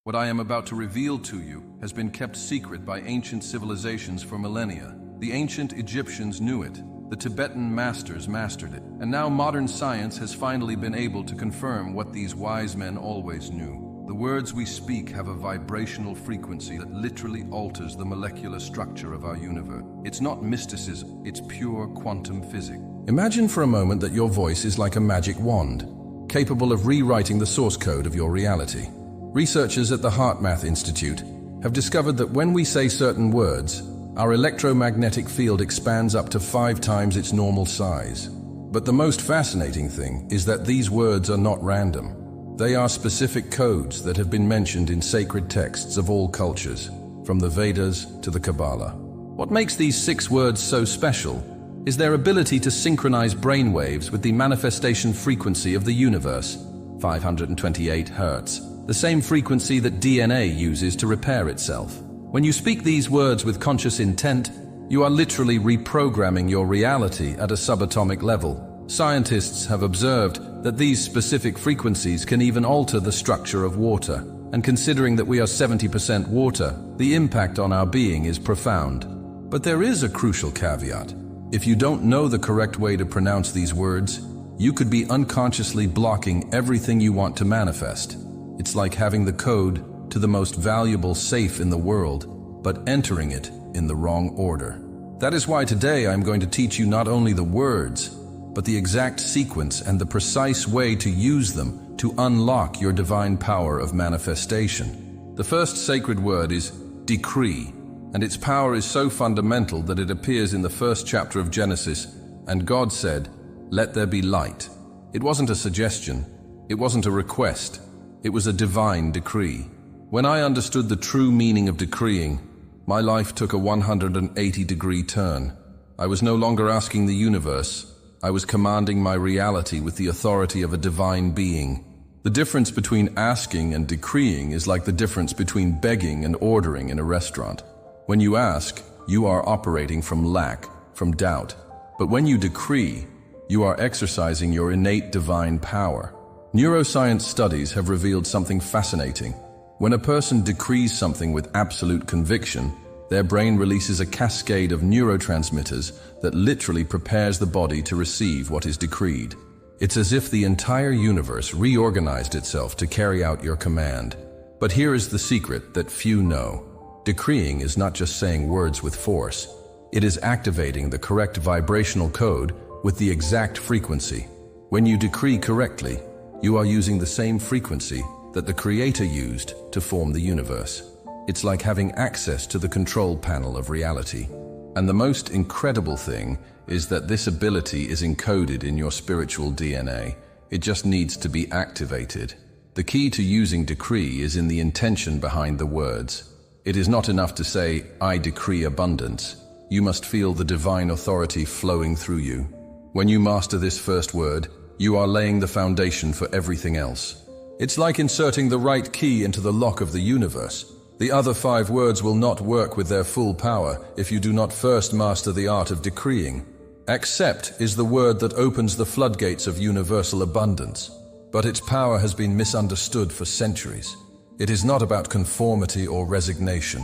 What I am about to reveal to you has been kept secret by ancient civilizations for millennia. The ancient Egyptians knew it, the Tibetan masters mastered it, and now modern science has finally been able to confirm what these wise men always knew. The words we speak have a vibrational frequency that literally alters the molecular structure of our universe. It's not mysticism, it's pure quantum physics. Imagine for a moment that your voice is like a magic wand, capable of rewriting the source code of your reality. Researchers at the HeartMath Institute have discovered that when we say certain words, our electromagnetic field expands up to 5 times its normal size. But the most fascinating thing is that these words are not random. They are specific codes that have been mentioned in sacred texts of all cultures, from the Vedas to the Kabbalah. What makes these 6 words so special is their ability to synchronize brainwaves with the manifestation frequency of the universe, 528 Hertz, the same frequency that DNA uses to repair itself. When you speak these words with conscious intent, you are literally reprogramming your reality at a subatomic level. Scientists have observed that these specific frequencies can even alter the structure of water, and considering that we are 70% water, the impact on our being is profound. But there is a crucial caveat. If you don't know the correct way to pronounce these words, you could be unconsciously blocking everything you want to manifest. It's like having the code to the most valuable safe in the world, but entering it in the wrong order. That is why today I'm going to teach you not only the words, but the exact sequence and the precise way to use them to unlock your divine power of manifestation. The first sacred word is decree, and its power is so fundamental that it appears in the first chapter of Genesis, and God said, "Let there be light." It wasn't a suggestion, it wasn't a request, it was a divine decree. When I understood the true meaning of decreeing, my life took a 180-degree turn. I was no longer asking the universe, I was commanding my reality with the authority of a divine being. The difference between asking and decreeing is like the difference between begging and ordering in a restaurant. When you ask, you are operating from lack, from doubt. But when you decree, you are exercising your innate divine power. Neuroscience studies have revealed something fascinating. When a person decrees something with absolute conviction, their brain releases a cascade of neurotransmitters that literally prepares the body to receive what is decreed. It's as if the entire universe reorganized itself to carry out your command. But here is the secret that few know. Decreeing is not just saying words with force. It is activating the correct vibrational code with the exact frequency. When you decree correctly, you are using the same frequency that the Creator used to form the universe. It's like having access to the control panel of reality. And the most incredible thing is that this ability is encoded in your spiritual DNA. It just needs to be activated. The key to using decree is in the intention behind the words. It is not enough to say, "I decree abundance." You must feel the divine authority flowing through you. When you master this first word, you are laying the foundation for everything else. It's like inserting the right key into the lock of the universe. The other 5 words will not work with their full power if you do not first master the art of decreeing. Accept is the word that opens the floodgates of universal abundance, but its power has been misunderstood for centuries. It is not about conformity or resignation.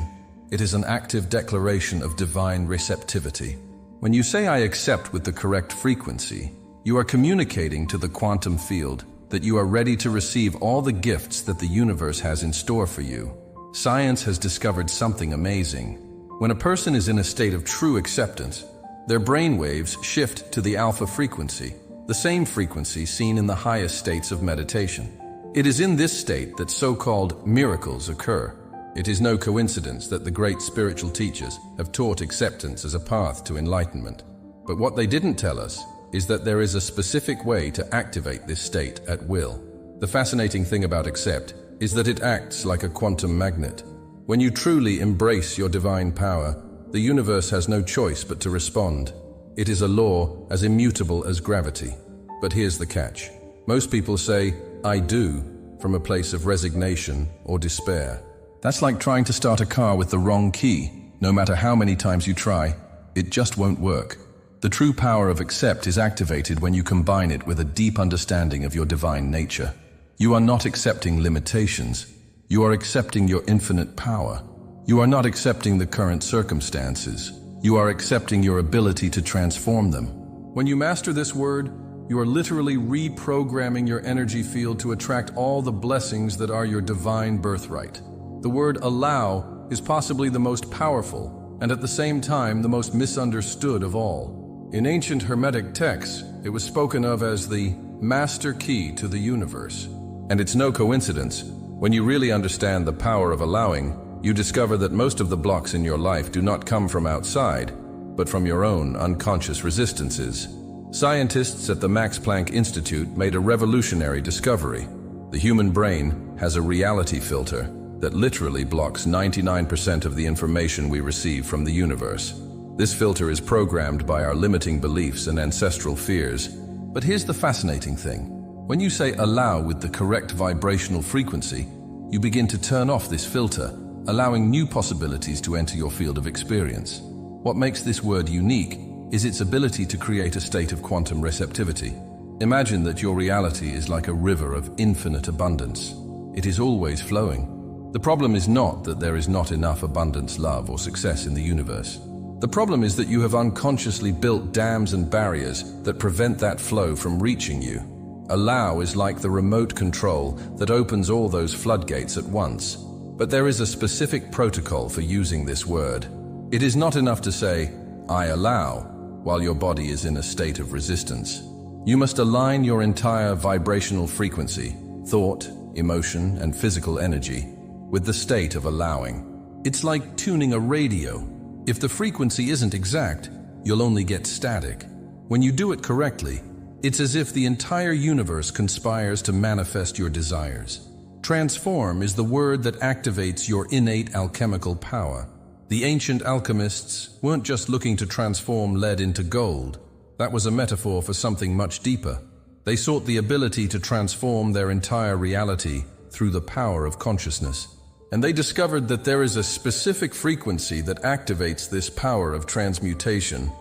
It is an active declaration of divine receptivity. When you say "I accept" with the correct frequency, you are communicating to the quantum field that you are ready to receive all the gifts that the universe has in store for you. Science has discovered something amazing. When a person is in a state of true acceptance, their brain waves shift to the alpha frequency, the same frequency seen in the highest states of meditation. It is in this state that so-called miracles occur. It is no coincidence that the great spiritual teachers have taught acceptance as a path to enlightenment. But what they didn't tell us is that there is a specific way to activate this state at will. The fascinating thing about accept is that it acts like a quantum magnet. When you truly embrace your divine power, the universe has no choice but to respond. It is a law as immutable as gravity. But here's the catch. Most people say, "I do," from a place of resignation or despair. That's like trying to start a car with the wrong key. No matter how many times you try, it just won't work. The true power of accept is activated when you combine it with a deep understanding of your divine nature. You are not accepting limitations. You are accepting your infinite power. You are not accepting the current circumstances. You are accepting your ability to transform them. When you master this word, you are literally reprogramming your energy field to attract all the blessings that are your divine birthright. The word allow is possibly the most powerful and at the same time the most misunderstood of all. In ancient Hermetic texts, it was spoken of as the master key to the universe. And it's no coincidence. When you really understand the power of allowing, you discover that most of the blocks in your life do not come from outside, but from your own unconscious resistances. Scientists at the Max Planck Institute made a revolutionary discovery. The human brain has a reality filter that literally blocks 99% of the information we receive from the universe. This filter is programmed by our limiting beliefs and ancestral fears. But here's the fascinating thing. When you say allow with the correct vibrational frequency, you begin to turn off this filter, allowing new possibilities to enter your field of experience. What makes this word unique is its ability to create a state of quantum receptivity. Imagine that your reality is like a river of infinite abundance. It is always flowing. The problem is not that there is not enough abundance, love, or success in the universe. The problem is that you have unconsciously built dams and barriers that prevent that flow from reaching you. Allow is like the remote control that opens all those floodgates at once. But there is a specific protocol for using this word. It is not enough to say, I allow, while your body is in a state of resistance. You must align your entire vibrational frequency, thought, emotion, and physical energy with the state of allowing. It's like tuning a radio. If the frequency isn't exact, you'll only get static. When you do it correctly, it's as if the entire universe conspires to manifest your desires. Transform is the word that activates your innate alchemical power. The ancient alchemists weren't just looking to transform lead into gold. That was a metaphor for something much deeper. They sought the ability to transform their entire reality through the power of consciousness. And they discovered that there is a specific frequency that activates this power of transmutation.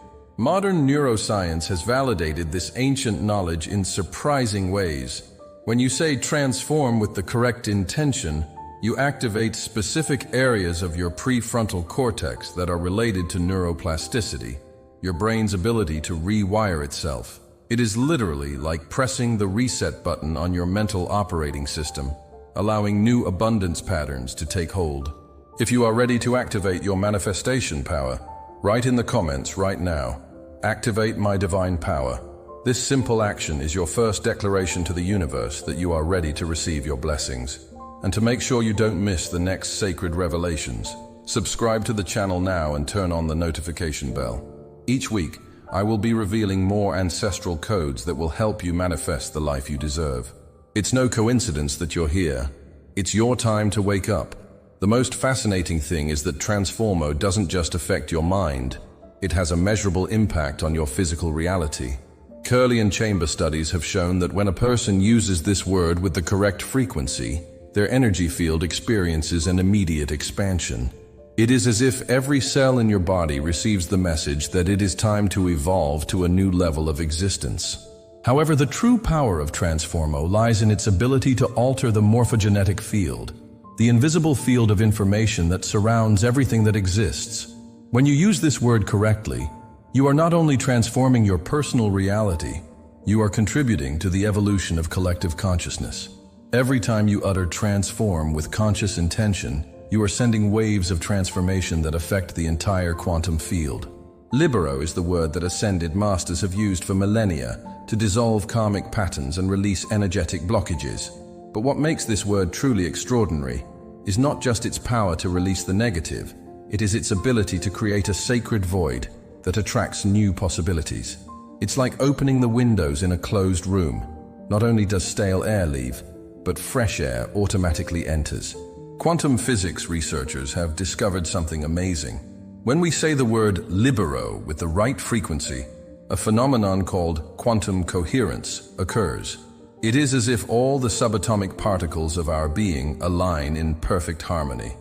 Modern neuroscience has validated this ancient knowledge in surprising ways. When you say transform with the correct intention, you activate specific areas of your prefrontal cortex that are related to neuroplasticity, your brain's ability to rewire itself. It is literally like pressing the reset button on your mental operating system, allowing new abundance patterns to take hold. If you are ready to activate your manifestation power, write in the comments right now, activate my divine power. This simple action is your first declaration to the universe that you are ready to receive your blessings. And to make sure you don't miss the next sacred revelations, subscribe to the channel now and turn on the notification bell. Each week, I will be revealing more ancestral codes that will help you manifest the life you deserve. It's no coincidence that you're here. It's your time to wake up. The most fascinating thing is that Transformo doesn't just affect your mind. It has a measurable impact on your physical reality. Kirlian chamber studies have shown that when a person uses this word with the correct frequency, their energy field experiences an immediate expansion. It is as if every cell in your body receives the message that it is time to evolve to a new level of existence. However, the true power of Transformo lies in its ability to alter the morphogenetic field, the invisible field of information that surrounds everything that exists. When you use this word correctly, you are not only transforming your personal reality, you are contributing to the evolution of collective consciousness. Every time you utter transform with conscious intention, you are sending waves of transformation that affect the entire quantum field. Libero is the word that ascended masters have used for millennia to dissolve karmic patterns and release energetic blockages. But what makes this word truly extraordinary is not just its power to release the negative, it is its ability to create a sacred void that attracts new possibilities. It's like opening the windows in a closed room. Not only does stale air leave, but fresh air automatically enters. Quantum physics researchers have discovered something amazing. When we say the word libero with the right frequency, a phenomenon called quantum coherence occurs. It is as if all the subatomic particles of our being align in perfect harmony.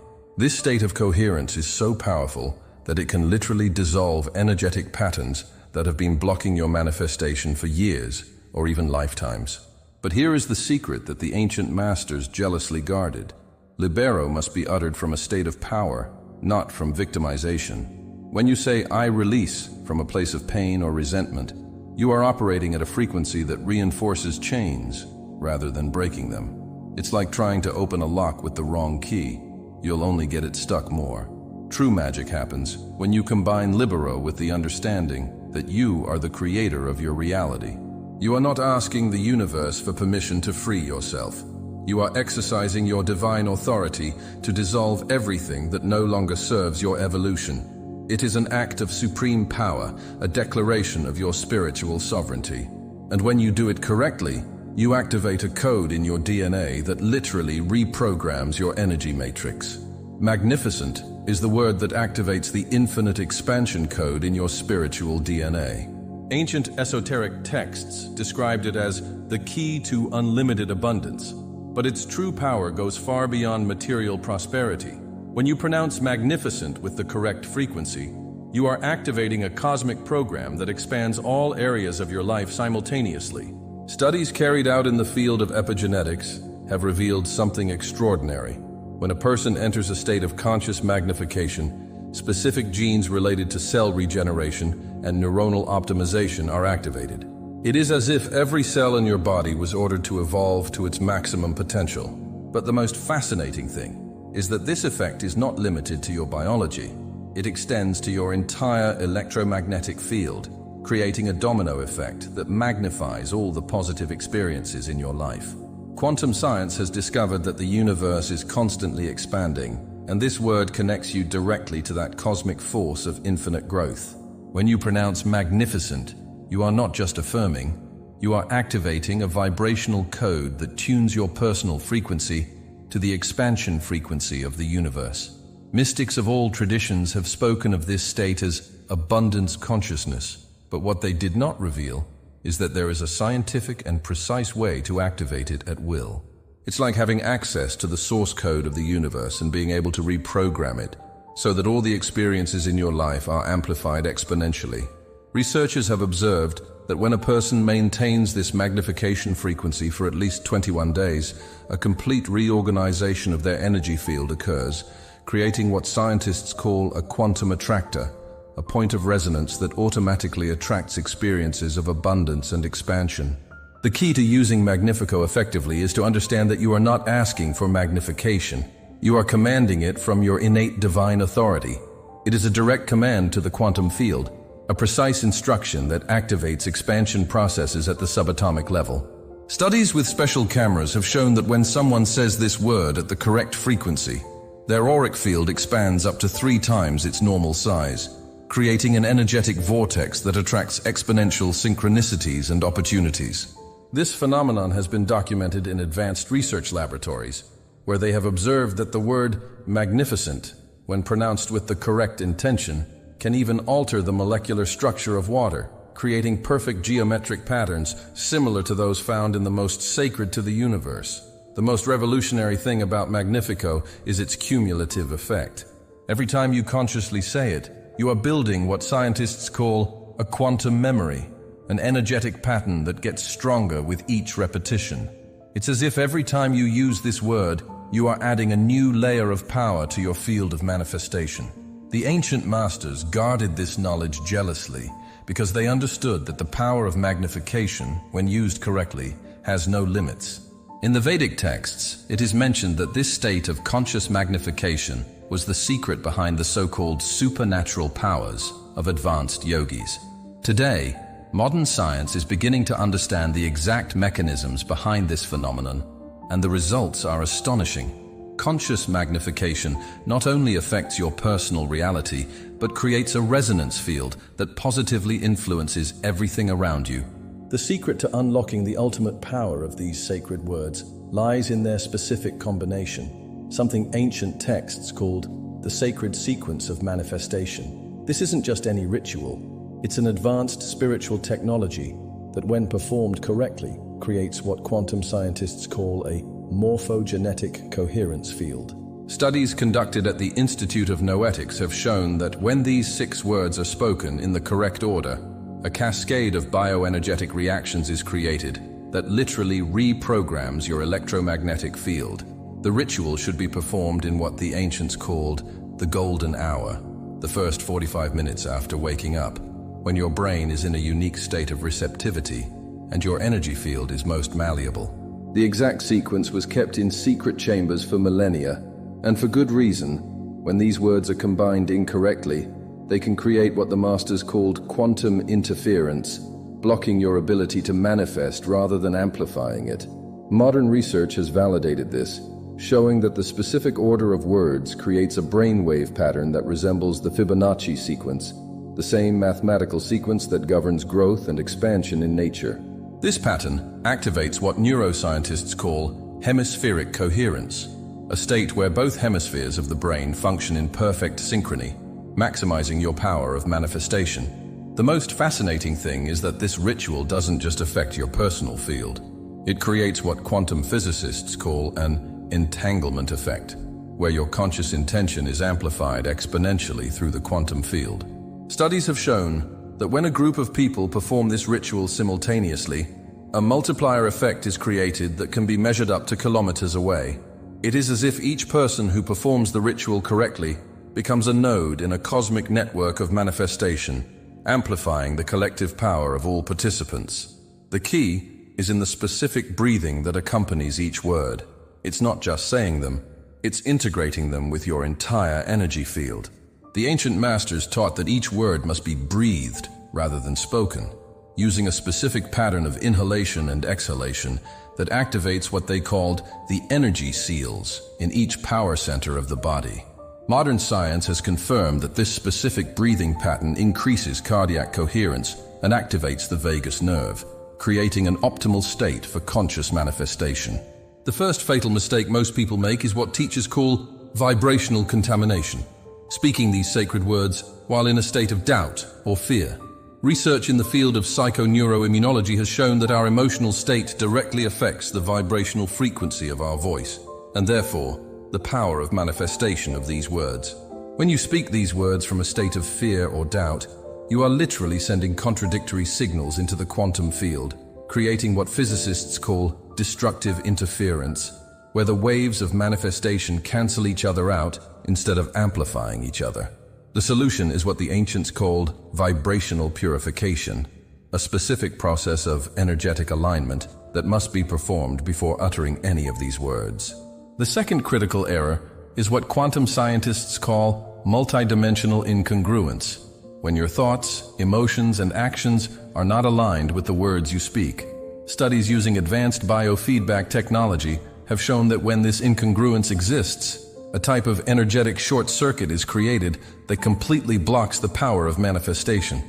This state of coherence is so powerful that it can literally dissolve energetic patterns that have been blocking your manifestation for years or even lifetimes. But here is the secret that the ancient masters jealously guarded. Libero must be uttered from a state of power, not from victimization. When you say, "I release," from a place of pain or resentment, you are operating at a frequency that reinforces chains rather than breaking them. It's like trying to open a lock with the wrong key. You'll only get it stuck more. True magic happens when you combine Libero with the understanding that you are the creator of your reality. You are not asking the universe for permission to free yourself. You are exercising your divine authority to dissolve everything that no longer serves your evolution. It is an act of supreme power, a declaration of your spiritual sovereignty. And when you do it correctly, you activate a code in your DNA that literally reprograms your energy matrix. Magnificent is the word that activates the infinite expansion code in your spiritual DNA. Ancient esoteric texts described it as the key to unlimited abundance, but its true power goes far beyond material prosperity. When you pronounce magnificent with the correct frequency, you are activating a cosmic program that expands all areas of your life simultaneously. Studies carried out in the field of epigenetics have revealed something extraordinary. When a person enters a state of conscious magnification, specific genes related to cell regeneration and neuronal optimization are activated. It is as if every cell in your body was ordered to evolve to its maximum potential. But the most fascinating thing is that this effect is not limited to your biology. It extends to your entire electromagnetic field, creating a domino effect that magnifies all the positive experiences in your life. Quantum science has discovered that the universe is constantly expanding, and this word connects you directly to that cosmic force of infinite growth. When you pronounce magnificent, you are not just affirming, you are activating a vibrational code that tunes your personal frequency to the expansion frequency of the universe. Mystics of all traditions have spoken of this state as abundance consciousness, but what they did not reveal is that there is a scientific and precise way to activate it at will. It's like having access to the source code of the universe and being able to reprogram it so that all the experiences in your life are amplified exponentially. Researchers have observed that when a person maintains this magnification frequency for at least 21 days, a complete reorganization of their energy field occurs, creating what scientists call a quantum attractor, a point of resonance that automatically attracts experiences of abundance and expansion. The key to using Magnifico effectively is to understand that you are not asking for magnification. You are commanding it from your innate divine authority. It is a direct command to the quantum field, a precise instruction that activates expansion processes at the subatomic level. Studies with special cameras have shown that when someone says this word at the correct frequency, their auric field expands up to 3 times its normal size, creating an energetic vortex that attracts exponential synchronicities and opportunities. This phenomenon has been documented in advanced research laboratories, where they have observed that the word magnificent, when pronounced with the correct intention, can even alter the molecular structure of water, creating perfect geometric patterns similar to those found in the most sacred to the universe. The most revolutionary thing about Magnifico is its cumulative effect. Every time you consciously say it, you are building what scientists call a quantum memory, an energetic pattern that gets stronger with each repetition. It's as if every time you use this word, you are adding a new layer of power to your field of manifestation. The ancient masters guarded this knowledge jealously because they understood that the power of magnification, when used correctly, has no limits. In the Vedic texts, it is mentioned that this state of conscious magnification was the secret behind the so-called supernatural powers of advanced yogis. Today, modern science is beginning to understand the exact mechanisms behind this phenomenon, and the results are astonishing. Conscious magnification not only affects your personal reality, but creates a resonance field that positively influences everything around you. The secret to unlocking the ultimate power of these sacred words lies in their specific combination, something ancient texts called the sacred sequence of manifestation. This isn't just any ritual, it's an advanced spiritual technology that, when performed correctly, creates what quantum scientists call a morphogenetic coherence field. Studies conducted at the Institute of Noetics have shown that when these 6 words are spoken in the correct order, a cascade of bioenergetic reactions is created that literally reprograms your electromagnetic field. The ritual should be performed in what the ancients called the golden hour, the first 45 minutes after waking up, when your brain is in a unique state of receptivity and your energy field is most malleable. The exact sequence was kept in secret chambers for millennia, and for good reason. When these words are combined incorrectly, they can create what the masters called quantum interference, blocking your ability to manifest rather than amplifying it. Modern research has validated this, showing that the specific order of words creates a brainwave pattern that resembles the Fibonacci sequence, the same mathematical sequence that governs growth and expansion in nature. This pattern activates what neuroscientists call hemispheric coherence, a state where both hemispheres of the brain function in perfect synchrony, maximizing your power of manifestation. The most fascinating thing is that this ritual doesn't just affect your personal field. It creates what quantum physicists call an entanglement effect, where your conscious intention is amplified exponentially through the quantum field. Studies have shown that when a group of people perform this ritual simultaneously, a multiplier effect is created that can be measured up to kilometers away. It is as if each person who performs the ritual correctly becomes a node in a cosmic network of manifestation, amplifying the collective power of all participants. The key is in the specific breathing that accompanies each word. It's not just saying them, it's integrating them with your entire energy field. The ancient masters taught that each word must be breathed rather than spoken, using a specific pattern of inhalation and exhalation that activates what they called the energy seals in each power center of the body. Modern science has confirmed that this specific breathing pattern increases cardiac coherence and activates the vagus nerve, creating an optimal state for conscious manifestation. The first fatal mistake most people make is what teachers call vibrational contamination, speaking these sacred words while in a state of doubt or fear. Research in the field of psychoneuroimmunology has shown that our emotional state directly affects the vibrational frequency of our voice, and therefore, the power of manifestation of these words. When you speak these words from a state of fear or doubt, you are literally sending contradictory signals into the quantum field, creating what physicists call destructive interference, where the waves of manifestation cancel each other out instead of amplifying each other. The solution is what the ancients called vibrational purification, a specific process of energetic alignment that must be performed before uttering any of these words. The second critical error is what quantum scientists call multidimensional incongruence, when your thoughts, emotions, and actions are not aligned with the words you speak. Studies using advanced biofeedback technology have shown that when this incongruence exists, a type of energetic short circuit is created that completely blocks the power of manifestation.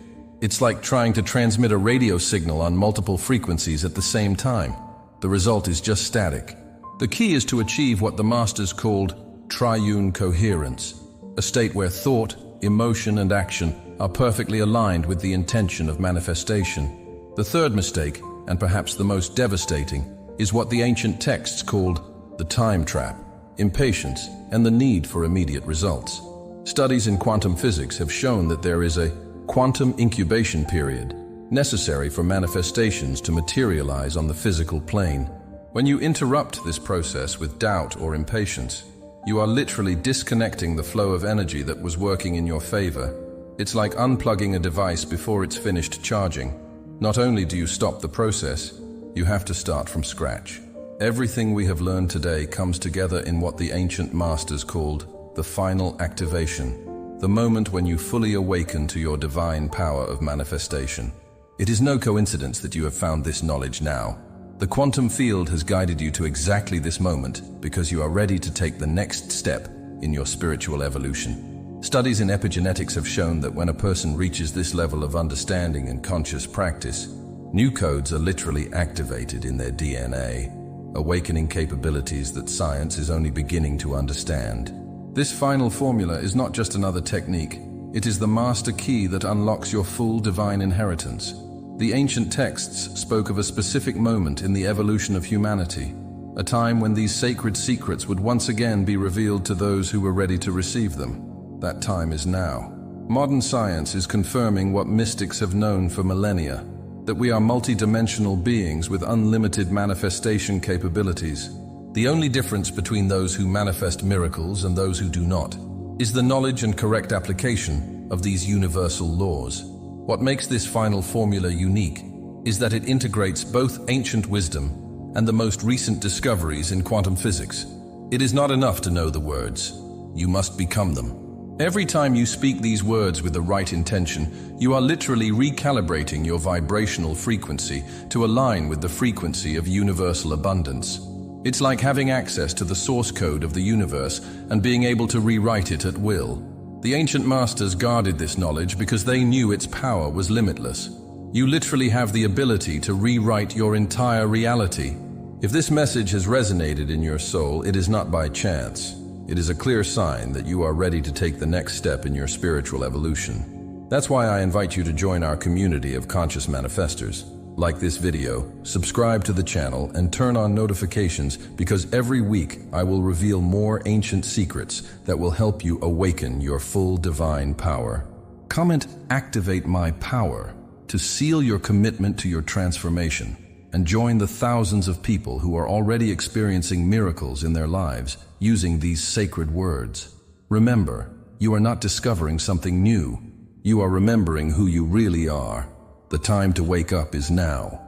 It's like trying to transmit a radio signal on multiple frequencies at the same time. The result is just static. The key is to achieve what the masters called triune coherence, a state where thought, emotion, and action are perfectly aligned with the intention of manifestation. The third mistake, and perhaps the most devastating, is what the ancient texts called the time trap, impatience, and the need for immediate results. Studies in quantum physics have shown that there is a quantum incubation period necessary for manifestations to materialize on the physical plane. When you interrupt this process with doubt or impatience, you are literally disconnecting the flow of energy that was working in your favor. It's like unplugging a device before it's finished charging. Not only do you stop the process, you have to start from scratch. Everything we have learned today comes together in what the ancient masters called the final activation, the moment when you fully awaken to your divine power of manifestation. It is no coincidence that you have found this knowledge now. The quantum field has guided you to exactly this moment because you are ready to take the next step in your spiritual evolution. Studies in epigenetics have shown that when a person reaches this level of understanding and conscious practice, new codes are literally activated in their DNA, awakening capabilities that science is only beginning to understand. This final formula is not just another technique, it is the master key that unlocks your full divine inheritance. The ancient texts spoke of a specific moment in the evolution of humanity, a time when these sacred secrets would once again be revealed to those who were ready to receive them. That time is now. Modern science is confirming what mystics have known for millennia, that we are multidimensional beings with unlimited manifestation capabilities. The only difference between those who manifest miracles and those who do not is the knowledge and correct application of these universal laws. What makes this final formula unique is that it integrates both ancient wisdom and the most recent discoveries in quantum physics. It is not enough to know the words. You must become them. Every time you speak these words with the right intention, you are literally recalibrating your vibrational frequency to align with the frequency of universal abundance. It's like having access to the source code of the universe and being able to rewrite it at will. The ancient masters guarded this knowledge because they knew its power was limitless. You literally have the ability to rewrite your entire reality. If this message has resonated in your soul, it is not by chance. It is a clear sign that you are ready to take the next step in your spiritual evolution. That's why I invite you to join our community of conscious manifestors. Like this video, subscribe to the channel, and turn on notifications because every week I will reveal more ancient secrets that will help you awaken your full divine power. Comment "Activate my power" to seal your commitment to your transformation, and join the thousands of people who are already experiencing miracles in their lives using these sacred words. Remember, you are not discovering something new. You are remembering who you really are. The time to wake up is now.